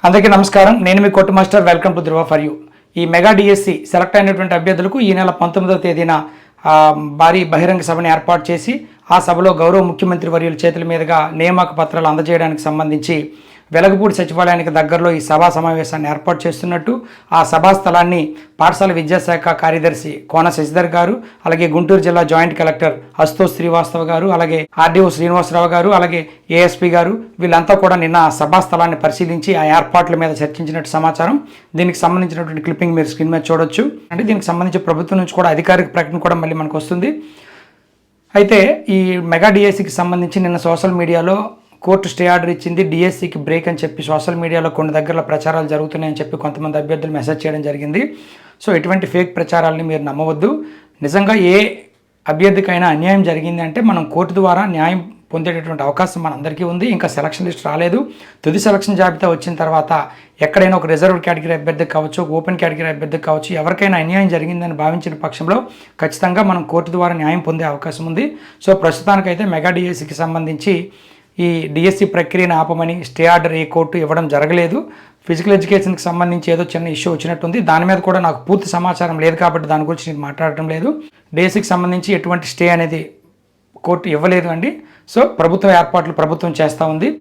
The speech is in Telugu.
అందరికీ నమస్కారం. నేను మీ court master. Welcome to Dhruva for you. ఈ మెగా డిఎస్సి సెలెక్ట్ అయినటువంటి అభ్యర్థులకు ఈ నెల 19వ తేదీన భారీ బహిరంగ సభను ఏర్పాటు చేసి ఆ సభలో గౌరవ ముఖ్యమంత్రి వర్యుల చేతుల మీదుగా నియామక పత్రాలు అందజేయడానికి సంబంధించి వెలగపూడి సచివాలయానికి దగ్గరలో ఈ సభా సమావేశాన్ని ఏర్పాటు చేస్తున్నట్టు ఆ సభా స్థలాన్ని పాఠశాల విద్యాశాఖ కార్యదర్శి కోన శశిధర్ గారు, అలాగే గుంటూరు జిల్లా జాయింట్ కలెక్టర్ అశుతోష్ శ్రీవాస్తవ్ గారు, అలాగే ఆర్డీఓ శ్రీనివాసరావు గారు, అలాగే ఏఎస్పీ గారు వీళ్ళంతా కూడా నిన్న సభా స్థలాన్ని పరిశీలించి ఆ ఏర్పాట్ల మీద చర్చించినట్టు సమాచారం. దీనికి సంబంధించినటువంటి క్లిప్పింగ్ మీరు స్క్రీన్ మీద చూడొచ్చు. అంటే దీనికి సంబంధించి ప్రభుత్వం నుంచి కూడా అధికారిక ప్రకటన కూడా మళ్ళీ మనకు వస్తుంది. అయితే ఈ మెగా డిఎస్సికి సంబంధించి నిన్న సోషల్ మీడియాలో కోర్టు స్టే ఆర్డర్ ఇచ్చింది, డిఎస్సికి బ్రేక్ అని చెప్పి సోషల్ మీడియాలో కొన్ని దగ్గరలో ప్రచారాలు జరుగుతున్నాయని చెప్పి కొంతమంది అభ్యర్థులు మెసేజ్ చేయడం జరిగింది. సో ఇటువంటి ఫేక్ ప్రచారాలని మీరు నమ్మవద్దు. నిజంగా ఏ అభ్యర్థికైనా అన్యాయం జరిగింది అంటే మనం కోర్టు ద్వారా న్యాయం పొందేటటువంటి అవకాశం మనందరికీ ఉంది. ఇంకా సెలక్షన్ లిస్ట్ రాలేదు. తుది సెలక్షన్ జాబితా వచ్చిన తర్వాత ఎక్కడైనా ఒక రిజర్వ్డ్ కేటగిరీ అభ్యర్థికి కావచ్చు, ఓపెన్ కేటగిరీ అభ్యర్థికి కావచ్చు, ఎవరికైనా అన్యాయం జరిగిందని భావించిన పక్షంలో ఖచ్చితంగా మనం కోర్టు ద్వారా న్యాయం పొందే అవకాశం ఉంది. సో ప్రస్తుతానికైతే మెగా డిఎస్సికి సంబంధించి ఈ డిఎస్సి ప్రక్రియను ఆపమని స్టే ఆర్డర్ ఏ కోర్టు ఇవ్వడం జరగలేదు. ఫిజికల్ ఎడ్యుకేషన్కి సంబంధించి ఏదో చిన్న ఇష్యూ వచ్చినట్టుంది. దాని మీద కూడా నాకు పూర్తి సమాచారం లేదు కాబట్టి దాని గురించి నేను మాట్లాడటం లేదు. డిఎస్సికి సంబంధించి ఎటువంటి స్టే అనేది కోర్టు ఇవ్వలేదు అండి. సో ప్రభుత్వ ఏర్పాట్లు ప్రభుత్వం చేస్తూ ఉంది.